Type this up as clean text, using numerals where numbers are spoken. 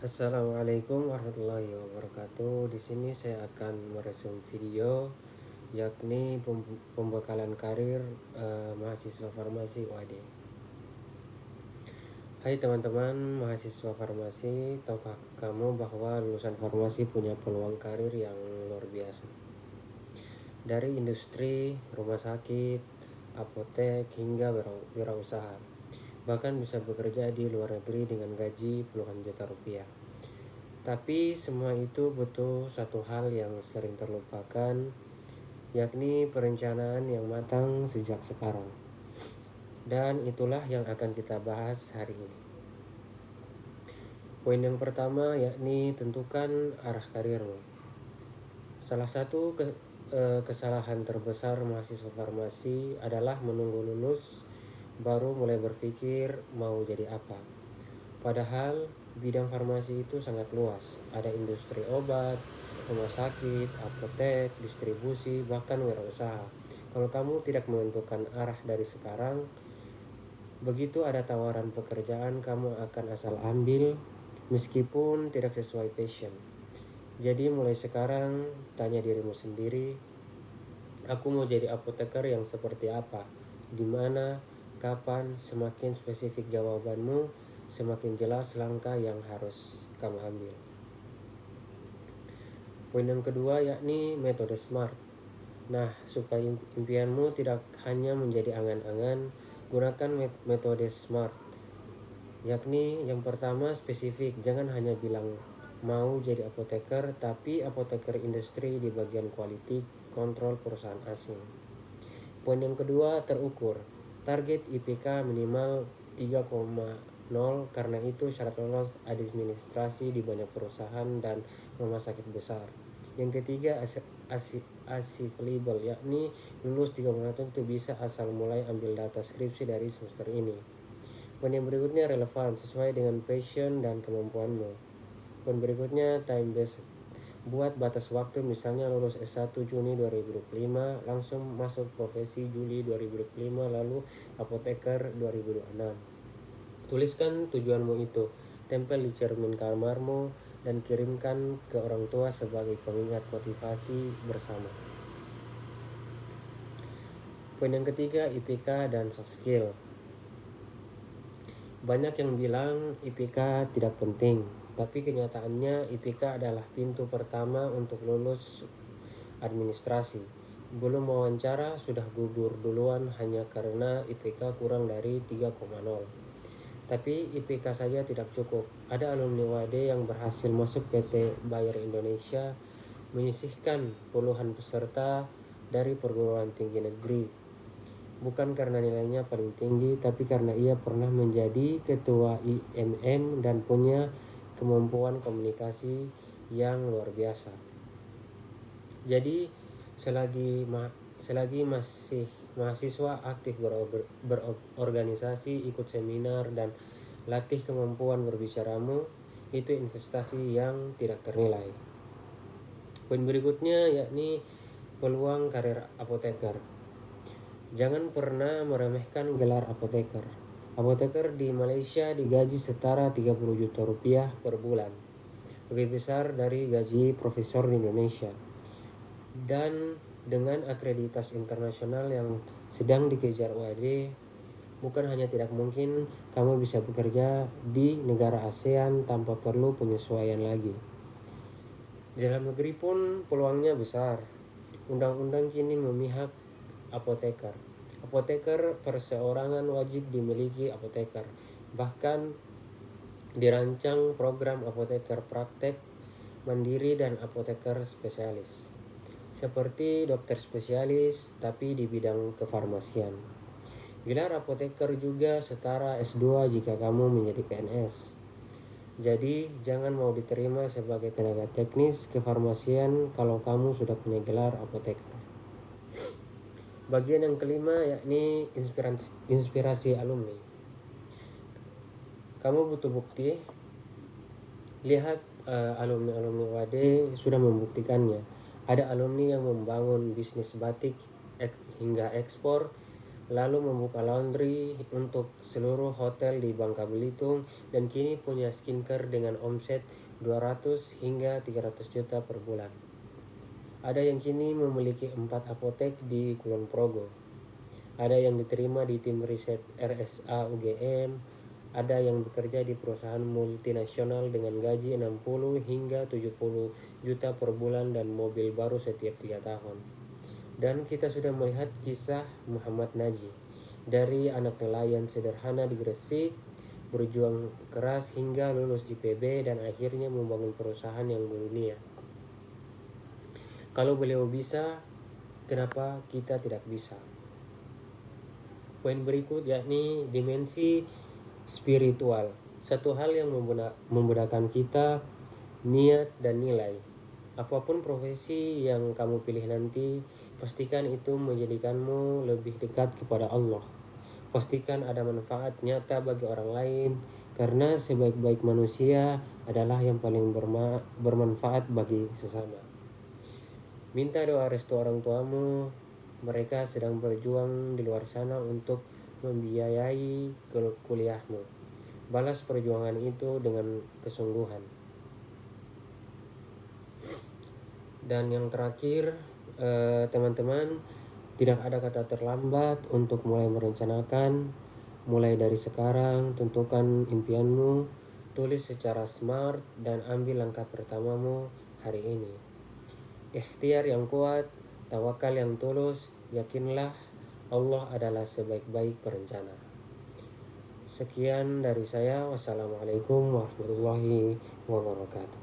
Assalamualaikum warahmatullahi wabarakatuh. Di sini saya akan meresum video yakni pembekalan karir mahasiswa farmasi UAD. Hai teman-teman mahasiswa farmasi, tahukah kamu bahwa lulusan farmasi punya peluang karir yang luar biasa? Dari industri, rumah sakit, apotek hingga wirausaha. Bahkan bisa bekerja di luar negeri dengan gaji puluhan juta rupiah. Tapi semua itu butuh satu hal yang sering terlupakan, yakni perencanaan yang matang sejak sekarang. Dan itulah yang akan kita bahas hari ini. Poin yang pertama yakni tentukan arah karirmu. Salah satu kesalahan terbesar mahasiswa farmasi adalah menunggu lulus baru mulai berpikir mau jadi apa. Padahal bidang farmasi itu sangat luas. Ada industri obat, rumah sakit, apotek, distribusi, bahkan wirausaha. Kalau kamu tidak menentukan arah dari sekarang, begitu ada tawaran pekerjaan, kamu akan asal ambil meskipun tidak sesuai passion. Jadi mulai sekarang tanya dirimu sendiri, aku mau jadi apoteker yang seperti apa? Di mana? Kapan? Semakin spesifik jawabanmu, semakin jelas langkah yang harus kamu ambil. Poin yang kedua yakni metode SMART. Nah, supaya impianmu tidak hanya menjadi angan-angan, gunakan metode SMART. Yakni yang pertama spesifik, jangan hanya bilang mau jadi apoteker, tapi apoteker industri di bagian quality control perusahaan asing. Poin yang kedua terukur, target IPK minimal 3,0, karena itu syarat lolos administrasi di banyak perusahaan dan rumah sakit besar. Yang ketiga achievable, yakni lulus 3,1 itu bisa asal mulai ambil data skripsi dari semester ini. Poin yang berikutnya relevan, sesuai dengan passion dan kemampuanmu. Poin berikutnya time based. Buat batas waktu, misalnya lulus S1 Juni 2025, langsung masuk profesi Juli 2025, lalu apoteker 2026. Tuliskan tujuanmu itu, tempel di cermin kamarmu, dan kirimkan ke orang tua sebagai pengingat motivasi bersama. Poin yang ketiga, IPK dan soft skill. Banyak yang bilang IPK tidak penting, tapi kenyataannya IPK adalah pintu pertama untuk lulus administrasi. Belum wawancara sudah gugur duluan hanya karena IPK kurang dari 3,0. Tapi IPK saja tidak cukup. Ada alumni UAD yang berhasil masuk PT Bayer Indonesia, menyisihkan puluhan peserta dari perguruan tinggi negeri. Bukan karena nilainya paling tinggi, tapi karena ia pernah menjadi ketua IMM dan punya kemampuan komunikasi yang luar biasa. Jadi selagi masih mahasiswa aktif berorganisasi, ikut seminar, dan latih kemampuan berbicaramu, itu investasi yang tidak ternilai. Poin berikutnya yakni peluang karir apoteker. Jangan pernah meremehkan gelar apoteker. Apoteker di Malaysia digaji setara 30 juta rupiah per bulan. Lebih besar dari gaji profesor di Indonesia. Dan dengan akreditas internasional yang sedang dikejar UAD, bukan hanya tidak mungkin, kamu bisa bekerja di negara ASEAN tanpa perlu penyesuaian lagi. Di dalam negeri pun peluangnya besar. Undang-undang kini memihak apoteker. Apoteker perseorangan wajib dimiliki apoteker. Bahkan dirancang program apoteker praktek mandiri dan apoteker spesialis. Seperti dokter spesialis tapi di bidang kefarmasian. Gelar apoteker juga setara S2 jika kamu menjadi PNS. Jadi jangan mau diterima sebagai tenaga teknis kefarmasian kalau kamu sudah punya gelar apoteker. Bagian yang kelima yakni inspirasi alumni. Kamu butuh bukti. Lihat alumni UAD sudah membuktikannya. Ada alumni yang membangun bisnis batik hingga ekspor, lalu membuka laundry untuk seluruh hotel di Bangka Belitung, dan kini punya skincare dengan omset 200 hingga 300 juta per bulan. Ada yang kini memiliki 4 apotek di Kulon Progo. Ada yang diterima di tim riset RSA UGM, ada yang bekerja di perusahaan multinasional dengan gaji 60 hingga 70 juta per bulan dan mobil baru setiap 3 tahun. Dan kita sudah melihat kisah Muhammad Naji, dari anak nelayan sederhana di Gresik, berjuang keras hingga lulus IPB dan akhirnya membangun perusahaan yang mendunia. Kalau beliau bisa, kenapa kita tidak bisa? Poin berikut yakni dimensi spiritual. Satu hal yang membedakan kita, niat dan nilai. Apapun profesi yang kamu pilih nanti, pastikan itu menjadikanmu lebih dekat kepada Allah. Pastikan ada manfaat nyata bagi orang lain, karena sebaik-baik manusia adalah yang paling bermanfaat bagi sesama. Minta doa restu orang tuamu, mereka sedang berjuang di luar sana untuk membiayai kuliahmu. Balas perjuangan itu dengan kesungguhan. Dan yang terakhir, teman-teman, tidak ada kata terlambat untuk mulai merencanakan. Mulai dari sekarang, tentukan impianmu, tulis secara smart, dan ambil langkah pertamamu hari ini. Ikhtiar yang kuat, tawakal yang tulus, yakinlah Allah adalah sebaik-baik perencana. Sekian dari saya. Wassalamualaikum warahmatullahi wabarakatuh.